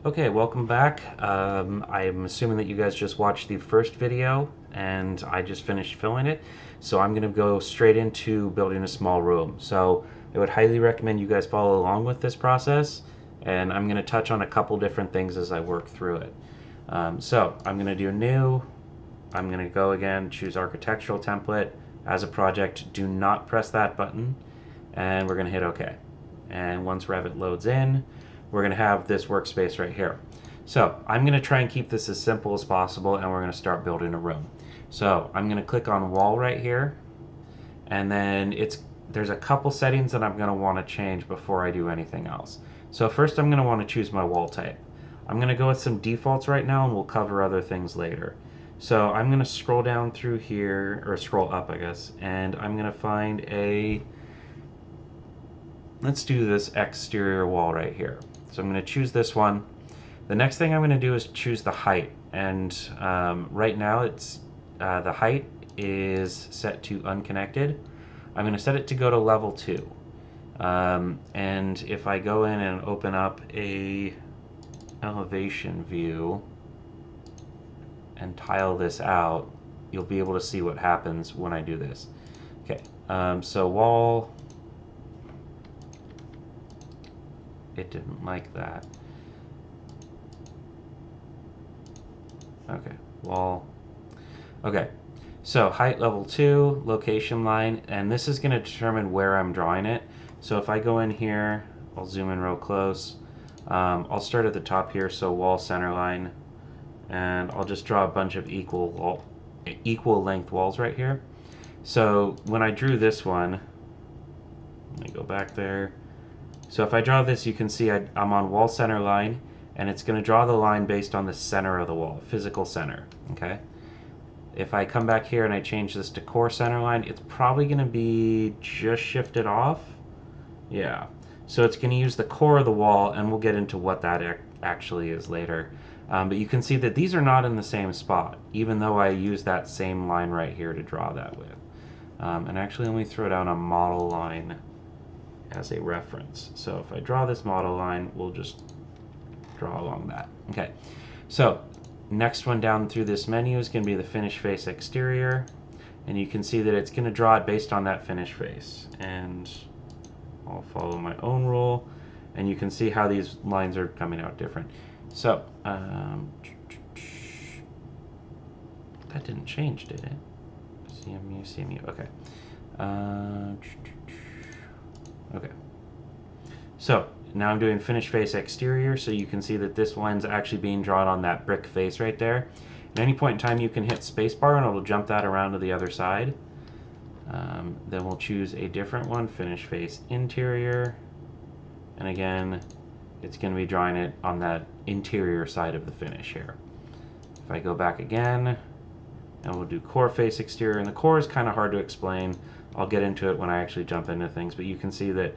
Okay, welcome back. I'm assuming that you guys just watched the first video and I just finished filming it. So I'm going to go straight into building a small room. So I would highly recommend you guys follow along with this process, and I'm going to touch on a couple different things as I work through it. So I'm going to do new. I'm going to go again, choose architectural template as a project. Do not press that button, and we're going to hit OK. And once Revit loads in, we're going to have this workspace right here. So I'm going to try and keep this as simple as possible, and we're going to start building a room. So I'm going to click on wall right here, and then there's a couple settings that I'm going to want to change before I do anything else. So first I'm going to want to choose my wall type. I'm going to go with some defaults right now, and we'll cover other things later. So I'm going to scroll down through here, or scroll up I guess, and I'm going to find let's do this exterior wall right here. So I'm going to choose this one. The next thing I'm going to do is choose the height, and right now it's the height is set to unconnected. I'm going to set it to go to level 2. And if I go in and open up a elevation view and tile this out, you'll be able to see what happens when I do this. Okay, so wall, it didn't like that. Okay, wall. Okay, so height level 2, location line, and this is going to determine where I'm drawing it. So if I go in here, I'll zoom in real close. I'll start at the top here, so wall center line, and I'll just draw a bunch of equal length walls right here. So when I drew this one, let me go back there. So if I draw this, you can see I'm on wall center line, and it's going to draw the line based on the center of the wall, physical center, okay? If I come back here and I change this to core center line, it's probably going to be just shifted off. Yeah. So it's going to use the core of the wall, and we'll get into what that actually is later. But you can see that these are not in the same spot, even though I use that same line right here to draw that with. And actually, let me throw down a model line as a reference. So if I draw this model line, we'll just draw along that. Okay. So next one down through this menu is going to be the finish face exterior, and you can see that it's going to draw it based on that finish face, and I'll follow my own rule, and you can see how these lines are coming out different. So that didn't change, did it? CMU, okay. Okay. So now I'm doing finish face exterior, so you can see that this line's actually being drawn on that brick face right there. At any point in time, you can hit spacebar and it'll jump that around to the other side. Then we'll choose a different one, finish face interior. And again, it's going to be drawing it on that interior side of the finish here. If I go back again, and we'll do core face exterior, and the core is kind of hard to explain. I'll get into it when I actually jump into things, but you can see that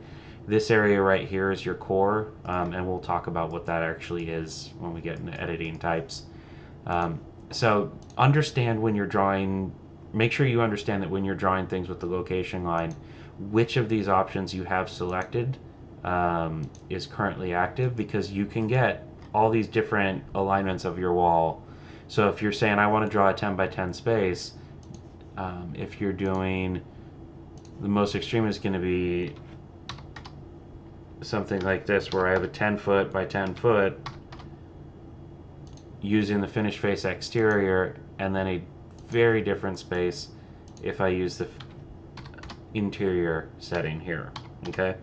this area right here is your core, and we'll talk about what that actually is when we get into editing types. So understand when you're drawing, make sure you understand that when you're drawing things with the location line, which of these options you have selected is currently active, because you can get all these different alignments of your wall. So if you're saying I want to draw a 10 by 10 space, if you're doing, the most extreme is going to be something like this, where I have a 10 foot by 10 foot using the finish face exterior, and then a very different space if I use the interior setting here, okay?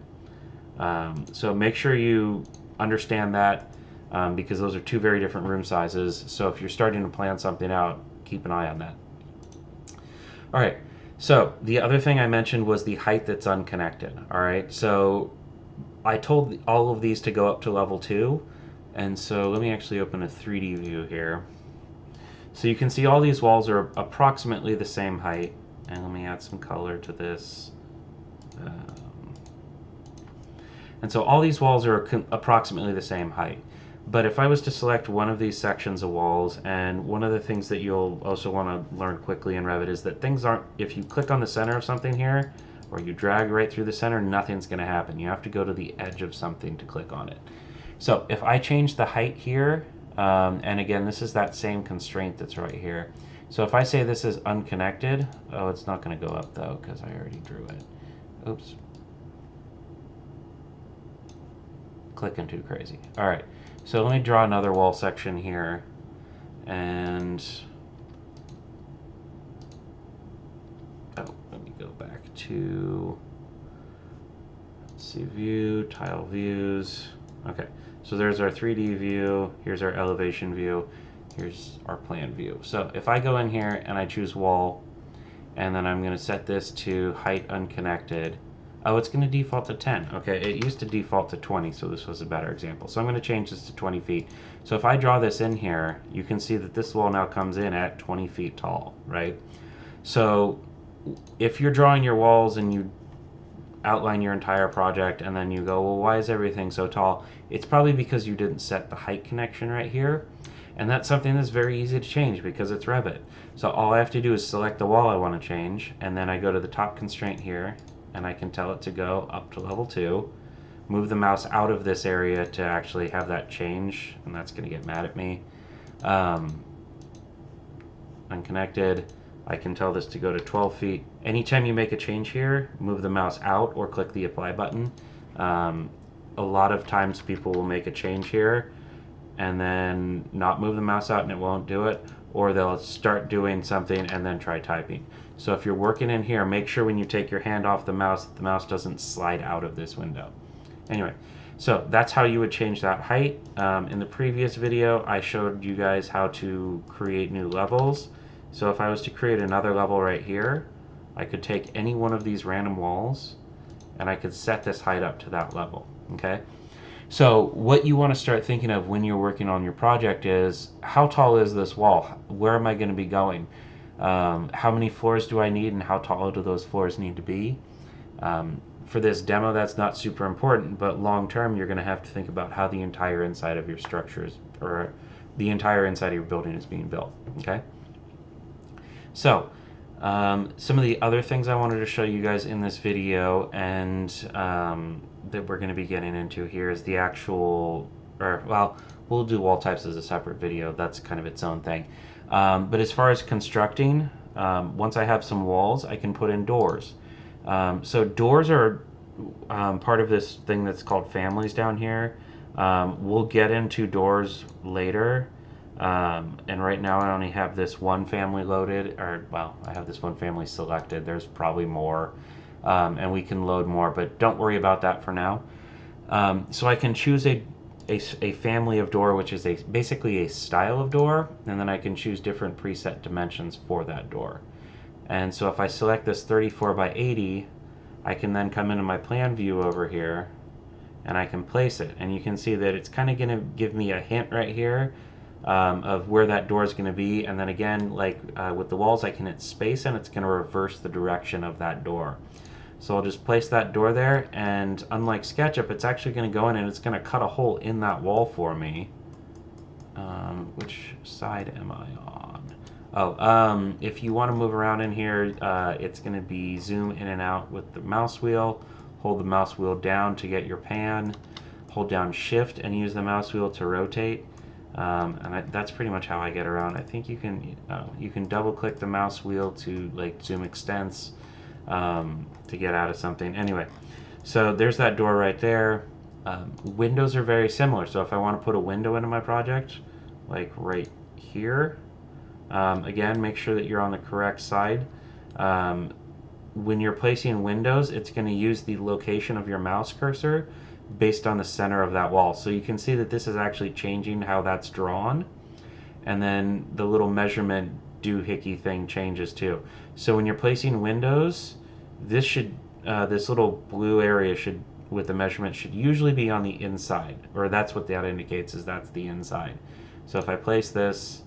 So make sure you understand that, because those are two very different room sizes. So if you're starting to plan something out, keep an eye on that. All right, so the other thing I mentioned was the height that's unconnected. All right, so I told all of these to go up to level 2, and so let me actually open a 3D view here. So you can see all these walls are approximately the same height, and let me add some color to this. And so all these walls are approximately the same height. But if I was to select one of these sections of walls, and one of the things that you'll also want to learn quickly in Revit is that things aren't, if you click on the center of something here, or you drag right through the center, nothing's going to happen. You have to go to the edge of something to click on it. So if I change the height here, and again, this is that same constraint that's right here. So if I say this is unconnected, oh, it's not going to go up though because I already drew it. Oops. Clicking too crazy. All right, so let me draw another wall section here, and oh, let me go back to, let's see, view, tile views. Okay, so there's our 3D view, here's our elevation view, here's our plan view. So if I go in here and I choose wall, and then I'm going to set this to height unconnected. Oh, it's going to default to 10. Okay, it used to default to 20, so this was a better example. So I'm going to change this to 20 feet. So if I draw this in here, you can see that this wall now comes in at 20 feet tall, right? So if you're drawing your walls and you outline your entire project and then you go, well, why is everything so tall? It's probably because you didn't set the height connection right here. And that's something that's very easy to change because it's Revit. So all I have to do is select the wall I want to change, and then I go to the top constraint here, and I can tell it to go up to level 2, move the mouse out of this area to actually have that change, and that's going to get mad at me. Unconnected. I can tell this to go to 12 feet. Anytime you make a change here, move the mouse out or click the apply button. A lot of times people will make a change here and then not move the mouse out and it won't do it, or they'll start doing something and then try typing. So if you're working in here, make sure when you take your hand off the mouse doesn't slide out of this window. Anyway, so that's how you would change that height. In the previous video, I showed you guys how to create new levels. So if I was to create another level right here, I could take any one of these random walls and I could set this height up to that level, okay? So what you want to start thinking of when you're working on your project is, how tall is this wall? Where am I going to be going? How many floors do I need and how tall do those floors need to be? For this demo, that's not super important, but long term, you're going to have to think about how the entire inside of your structures, or the entire inside of your building is being built, okay? So, some of the other things I wanted to show you guys in this video, and that we're going to be getting into here, is the actual, or well, we'll do wall types as a separate video. That's kind of its own thing. But as far as constructing, once I have some walls, I can put in doors. So doors are part of this thing that's called families down here. We'll get into doors later. And right now I only have this one family loaded, or well, I have this one family selected. There's probably more, and we can load more, but don't worry about that for now. So I can choose a family of door, which is basically a style of door, and then I can choose different preset dimensions for that door. And so if I select this 34 by 80, I can then come into my plan view over here and I can place it. And you can see that it's kind of going to give me a hint right here of where that door is going to be. And then again, like with the walls, I can hit space and it's going to reverse the direction of that door. So I'll just place that door there, and unlike SketchUp, it's actually going to go in and it's going to cut a hole in that wall for me. Which side am I on? Oh, if you want to move around in here, it's going to be zoom in and out with the mouse wheel. Hold the mouse wheel down to get your pan. Hold down shift and use the mouse wheel to rotate. That's pretty much how I get around. I think you can double click the mouse wheel to like zoom extents to get out of something. Anyway, so there's that door right there. Windows are very similar. So if I want to put a window into my project, like right here, again, make sure that you're on the correct side. When you're placing windows, it's going to use the location of your mouse cursor based on the center of that wall. So you can see that this is actually changing how that's drawn. And then the little measurement doohickey thing changes too. So when you're placing windows, this little blue area with the measurement should usually be on the inside, or that's what that indicates, is that's the inside. So if I place this,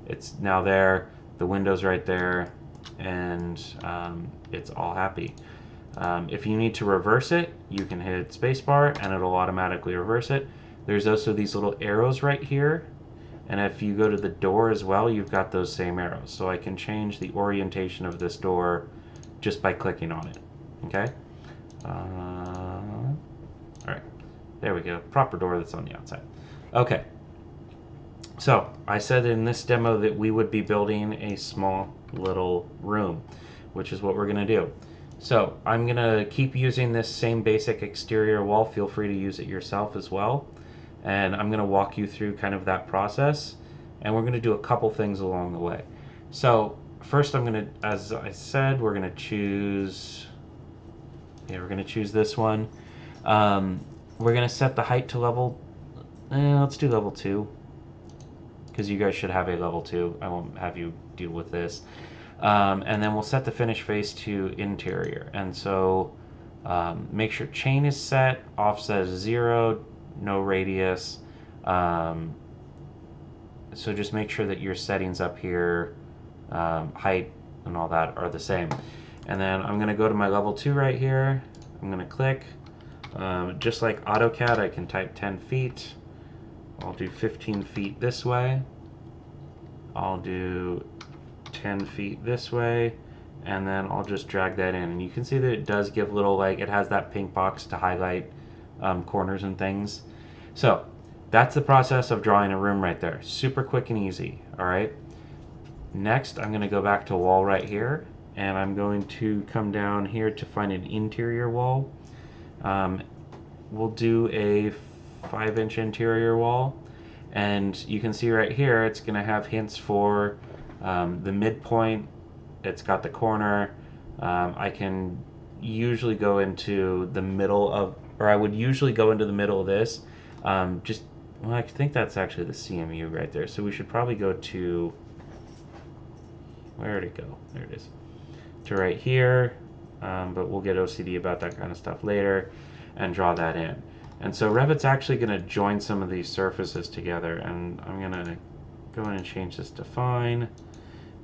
it's now there, the window's right there, and it's all happy. If you need to reverse it, you can hit spacebar and it'll automatically reverse it. There's also these little arrows right here, and if you go to the door as well, you've got those same arrows. So I can change the orientation of this door just by clicking on it. Okay? Alright. There we go. Proper door that's on the outside. Okay. So I said in this demo that we would be building a small little room, which is what we're going to do. So I'm going to keep using this same basic exterior wall. Feel free to use it yourself as well. And I'm going to walk you through kind of that process. And we're going to do a couple things along the way. So first I'm going to, as I said, we're going to choose, we're going to choose this one. We're going to set the height to level, let's do level 2. Because you guys should have a level 2. I won't have you deal with this. And then we'll set the finish face to interior. And so make sure chain is set, offset is 0, no radius. So just make sure that your settings up here, height and all that are the same. And then I'm going to go to my level 2 right here. I'm going to click. Just like AutoCAD, I can type 10 feet. I'll do 15 feet this way. I'll do 10 feet this way, and then I'll just drag that in. And you can see that it does give little, like, it has that pink box to highlight corners and things. So that's the process of drawing a room right there. Super quick and easy, all right? Next, I'm gonna go back to wall right here, and I'm going to come down here to find an interior wall. We'll do a 5-inch interior wall, and you can see right here it's going to have hints for the midpoint. It's got the corner. I can usually go into the middle of, or I would usually go into the middle of this. Well, I think that's actually the CMU right there, so we should probably go to, where did it go? There it is. To right here, but we'll get OCD about that kind of stuff later and draw that in. And so Revit's actually going to join some of these surfaces together, and I'm going to go in and change this to fine,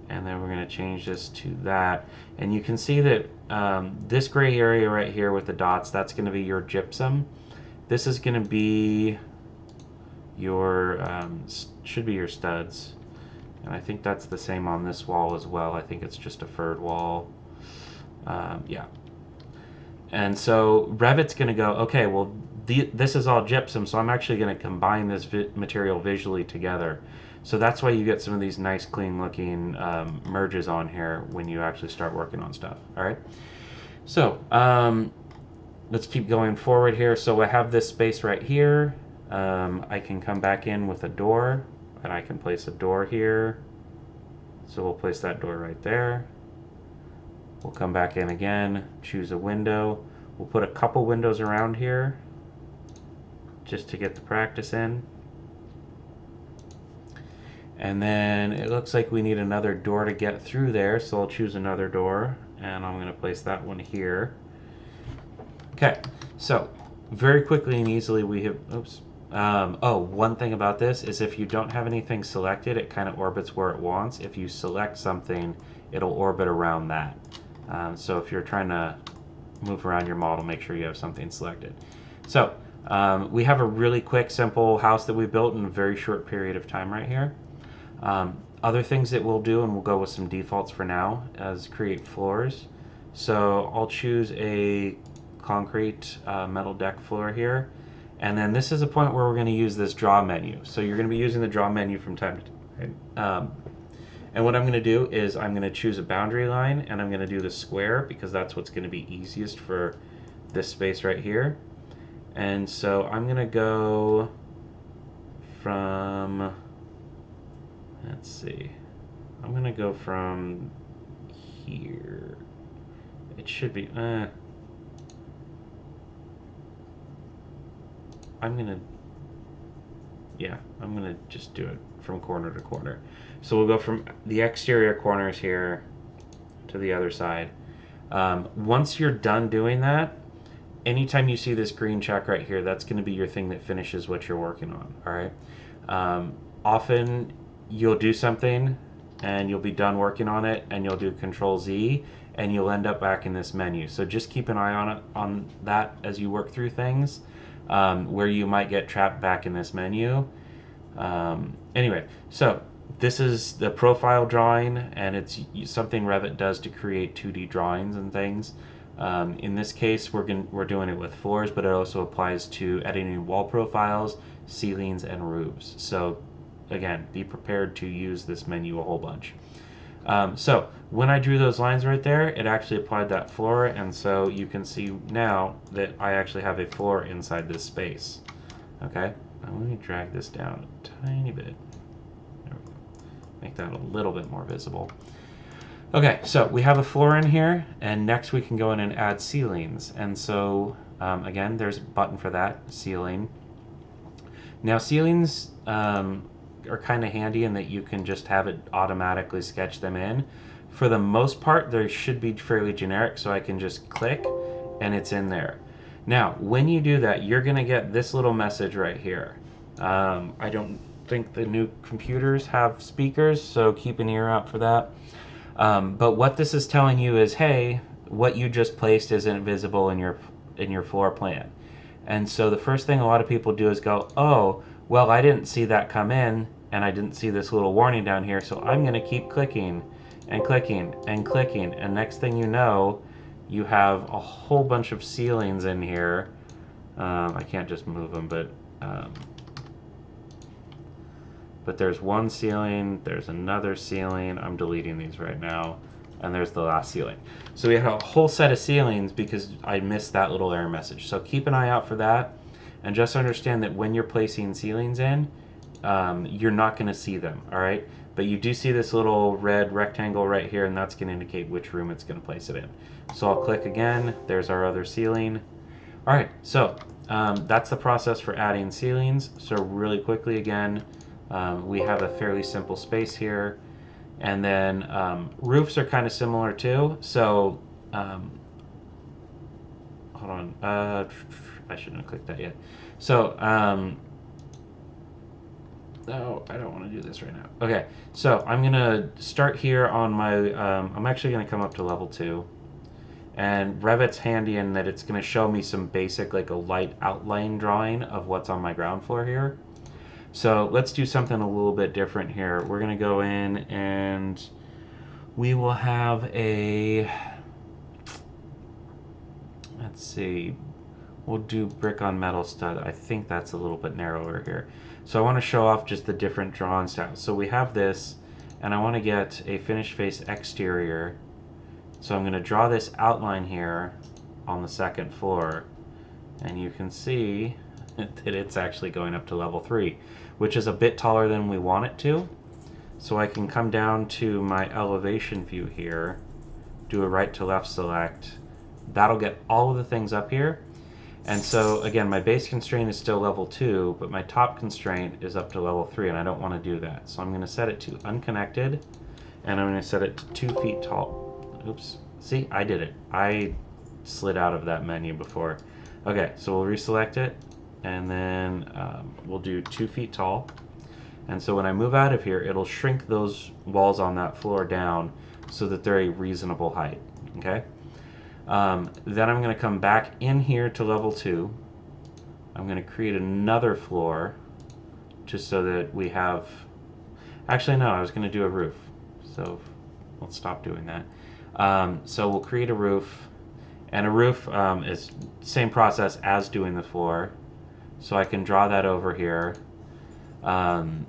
and then we're going to change this to that. And you can see that this gray area right here with the dots, that's going to be your gypsum. This is going to be your, should be your studs. And I think that's the same on this wall as well. I think it's just a furred wall. Yeah. And so Revit's going to go, okay, well, this is all gypsum, so I'm actually going to combine this material visually together. So that's why you get some of these nice, clean-looking merges on here when you actually start working on stuff. All right. So let's keep going forward here. So I have this space right here. I can come back in with a door, and I can place a door here. So we'll place that door right there. We'll come back in again, choose a window. We'll put a couple windows around here just to get the practice in. And then it looks like we need another door to get through there, so I'll choose another door, and I'm going to place that one here. Okay, so very quickly and easily we have, oops. Oh, one thing about this is if you don't have anything selected, it kind of orbits where it wants. If you select something, it'll orbit around that. So if you're trying to move around your model, make sure you have something selected. So we have a really quick, simple house that we built in a very short period of time right here. Other things that we'll do, and we'll go with some defaults for now, is create floors. So I'll choose a concrete metal deck floor here. And then this is a point where we're going to use this draw menu. So you're going to be using the draw menu from time to time. And what I'm going to do is I'm going to choose a boundary line, and I'm going to do the square because that's what's going to be easiest for this space right here. And so I'm going to go from, let's see, I'm going to go from here. It should be, I'm going to just do it from corner to corner. So we'll go from the exterior corners here to the other side. Once you're done doing that, anytime you see this green check right here, that's going to be your thing that finishes what you're working on, all right? Often you'll do something and you'll be done working on it, and you'll do Control Z, and you'll end up back in this menu. So just keep an eye on that as you work through things, where you might get trapped back in this menu. Anyway, so this is the profile drawing, and it's something Revit does to create 2D drawings and things. In this case, we're doing it with floors, but it also applies to editing wall profiles, ceilings, and roofs. So again, be prepared to use this menu a whole bunch. So when I drew those lines right there, it actually applied that floor, and so you can see now that I actually have a floor inside this space. Okay, now let me drag this down a tiny bit. There we go. Make that a little bit more visible. Okay, so we have a floor in here, and next we can go in and add ceilings. And so, again, there's a button for that, ceiling. Now, ceilings are kind of handy in that you can just have it automatically sketch them in. For the most part, they should be fairly generic, so I can just click, and it's in there. Now, when you do that, you're going to get this little message right here. I don't think the new computers have speakers, so keep an ear out for that. But what this is telling you is, hey, what you just placed isn't visible in your floor plan. And so the first thing a lot of people do is go, oh, well, I didn't see that come in, and I didn't see this little warning down here, so I'm going to keep clicking and clicking and clicking. And next thing you know, you have a whole bunch of ceilings in here. I can't just move them, but there's one ceiling, there's another ceiling, I'm deleting these right now, and there's the last ceiling. So we have a whole set of ceilings because I missed that little error message. So keep an eye out for that, and just understand that when you're placing ceilings in, you're not going to see them, all right? But you do see this little red rectangle right here, and that's going to indicate which room it's going to place it in. So I'll click again, there's our other ceiling. All right, so that's the process for adding ceilings. So really quickly again, we have a fairly simple space here. And then roofs are kind of similar too. So hold on, I shouldn't have clicked that yet. So no, I don't want to do this right now. Okay, so I'm gonna start here on my, I'm actually gonna come up to level 2. And Revit's handy in that it's gonna show me some basic, like a light outline drawing of what's on my ground floor here. So let's do something a little bit different here. We're gonna go in and we will have a, let's see, we'll do brick on metal stud. I think that's a little bit narrower here. So I want to show off just the different drawing styles. So we have this, and I want to get a finished face exterior. So I'm going to draw this outline here on the second floor, and you can see that it's actually going up to level 3, which is a bit taller than we want it to. So I can come down to my elevation view here, do a right to left select. That'll get all of the things up here. And so again, my base constraint is still level 2, but my top constraint is up to level 3, and I don't want to do that. So I'm going to set it to unconnected, and I'm going to set it to 2 feet tall. Oops. See, I did it. I slid out of that menu before. Okay, so we'll reselect it, and then we'll do 2 feet tall. And so when I move out of here, it'll shrink those walls on that floor down so that they're a reasonable height. Okay? Then I'm going to come back in here to level 2. I'm going to create another floor just so that we have... Actually, no, I was going to do a roof. So let's stop doing that. So we'll create a roof. And a roof is same process as doing the floor. So I can draw that over here. And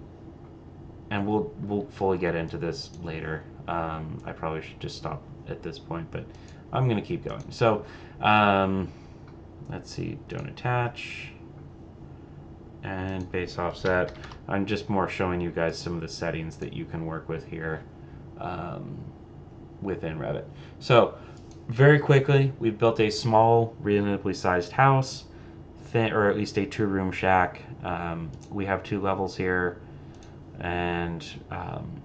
we'll fully get into this later. I probably should just stop at this point, but I'm going to keep going. So let's see, don't attach, and base offset. I'm just more showing you guys some of the settings that you can work with here within Revit. So very quickly, we've built a small, reasonably sized house, or at least a 2-room shack. We have 2 levels here, and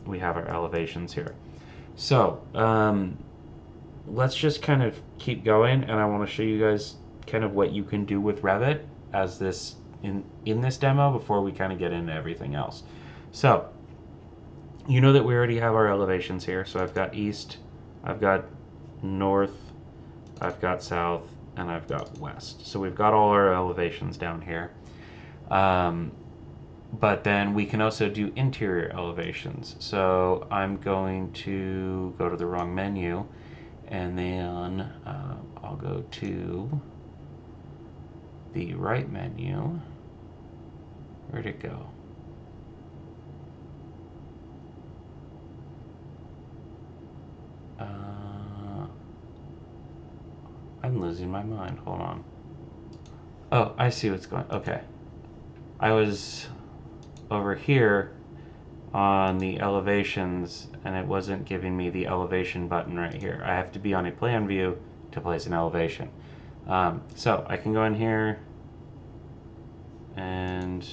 we have our elevations here. So let's just kind of keep going, and I want to show you guys kind of what you can do with Revit as this in this demo before we kind of get into everything else. So you know that we already have our elevations here. So I've got east, I've got north, I've got south, and I've got west. So we've got all our elevations down here. But then we can also do interior elevations. So I'm going to go to the wrong menu, And then I'll go to the right menu. Where'd it go? I'm losing my mind. Hold on. Oh, I see what's going on. Okay. I was over here on the elevations and it wasn't giving me the elevation button right here. I have to be on a plan view to place an elevation. So I can go in here and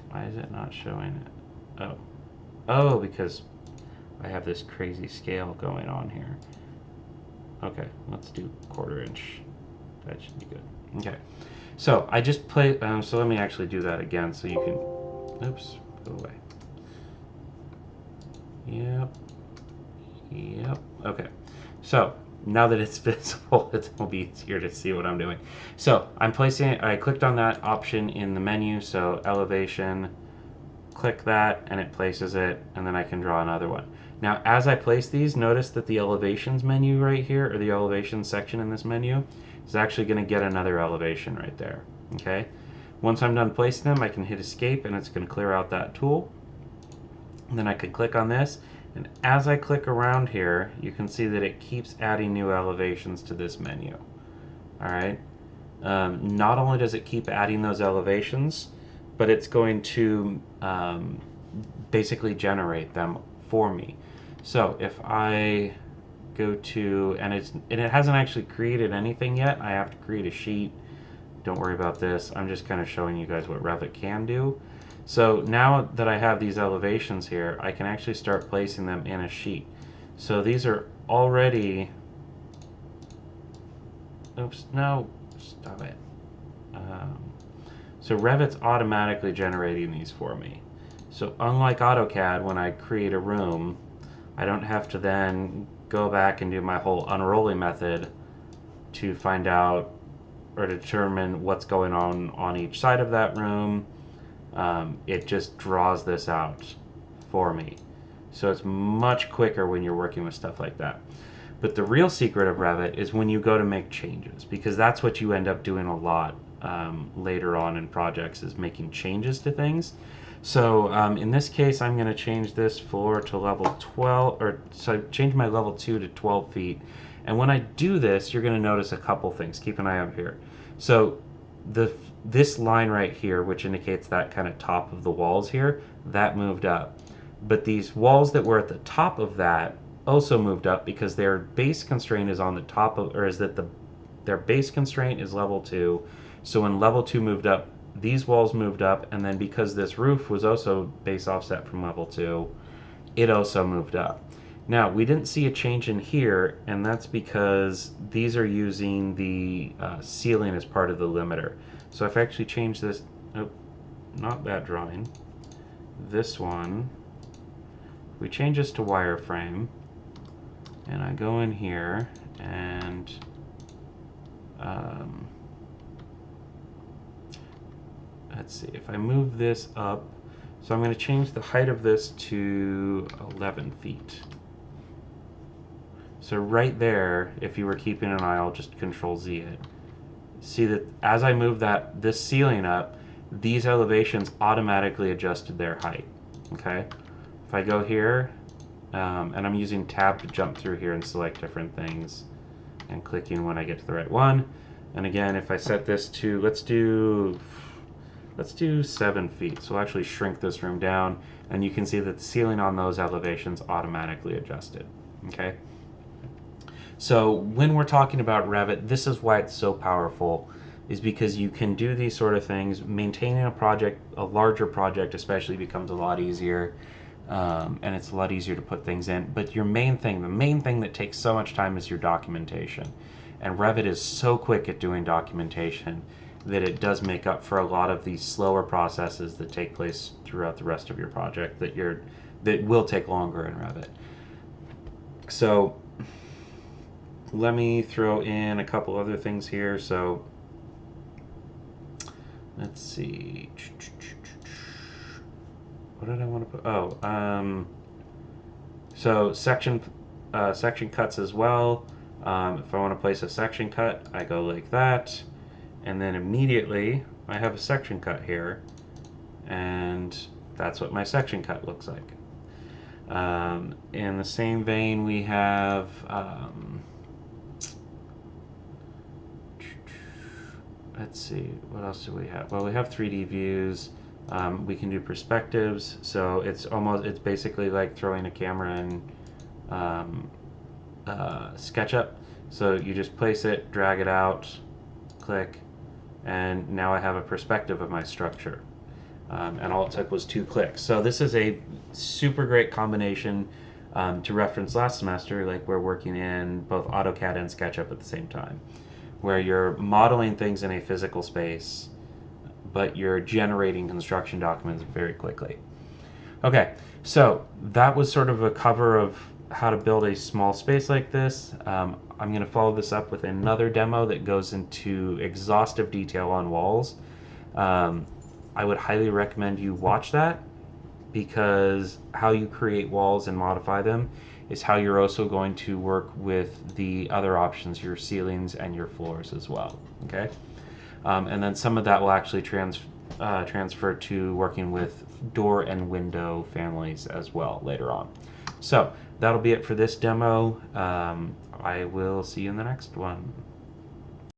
why is it not showing it? Oh, because I have this crazy scale going on here. Okay, let's do 1/4 inch. That should be good. Okay, so I just play. So let me actually do that again, so you can. Oops, go away. Yep. Yep. Okay. So now that it's visible, it'll be easier to see what I'm doing. So I'm placing it. I clicked on that option in the menu. So elevation. Click that, and it places it, and then I can draw another one. Now, as I place these, notice that the elevations menu right here, or the elevations section in this menu, is actually going to get another elevation right there. Okay. Once I'm done placing them, I can hit escape, and it's going to clear out that tool. And then I can click on this, and as I click around here, you can see that it keeps adding new elevations to this menu. All right. Not only does it keep adding those elevations, but it's going to basically generate them for me. So if I go to, and it hasn't actually created anything yet. I have to create a sheet. Don't worry about this. I'm just kind of showing you guys what Revit can do. So now that I have these elevations here, I can actually start placing them in a sheet. So these are already, oops, no, stop it. Um, so Revit's automatically generating these for me. So unlike AutoCAD, when I create a room, I don't have to then go back and do my whole unrolling method to find out or determine what's going on each side of that room. It just draws this out for me. So it's much quicker when you're working with stuff like that. But the real secret of Revit is when you go to make changes, because that's what you end up doing a lot later on in projects, is making changes to things. So in this case, I'm going to change this floor to level 12, or so change my level 2 to 12 feet. And when I do this, you're going to notice a couple things. Keep an eye out here. So this line right here, which indicates that kind of top of the walls here, that moved up. But these walls that were at the top of that also moved up because their base constraint is on the top of, or is that their base constraint is level 2. So when level 2 moved up, these walls moved up, and then because this roof was also base offset from level 2, it also moved up. Now, we didn't see a change in here, and that's because these are using the ceiling as part of the limiter. So if I actually change this, oh, not that drawing, this one, we change this to wireframe, and I go in here, and let's see, if I move this up, so I'm going to change the height of this to 11 feet. So right there, if you were keeping an eye, I'll just Control Z it. See that as I move this ceiling up, these elevations automatically adjusted their height. Okay? If I go here, and I'm using Tab to jump through here and select different things, and clicking when I get to the right one. And again, if I set this to, let's do 7 feet. So we'll actually shrink this room down, and you can see that the ceiling on those elevations automatically adjusted. Okay? So when we're talking about Revit, this is why it's so powerful, is because you can do these sort of things. Maintaining a project, a larger project especially, becomes a lot easier, and it's a lot easier to put things in. But the main thing that takes so much time is your documentation. And Revit is so quick at doing documentation that it does make up for a lot of these slower processes that take place throughout the rest of your project that will take longer in Revit. So let me throw in a couple other things here. So let's see. what did I want to put? Oh, so section cuts as well. If I want to place a section cut, I go like that, and then immediately I have a section cut here, and that's what my section cut looks like. In the same vein, we have let's see, what else do we have? Well, we have 3D views. We can do perspectives, so it's basically like throwing a camera in um, SketchUp. So you just place it, drag it out, click, and now I have a perspective of my structure. And all it took was 2 clicks. So this is a super great combination to reference last semester, like we're working in both AutoCAD and SketchUp at the same time, where you're modeling things in a physical space, but you're generating construction documents very quickly. Okay, so that was sort of a cover of how to build a small space like this. I'm going to follow this up with another demo that goes into exhaustive detail on walls. Um, I would highly recommend you watch that because how you create walls and modify them is how you're also going to work with the other options, your ceilings and your floors as well. Okay, and then some of that will actually transfer to working with door and window families as well later on. So that'll be it for this demo. I will see you in the next one.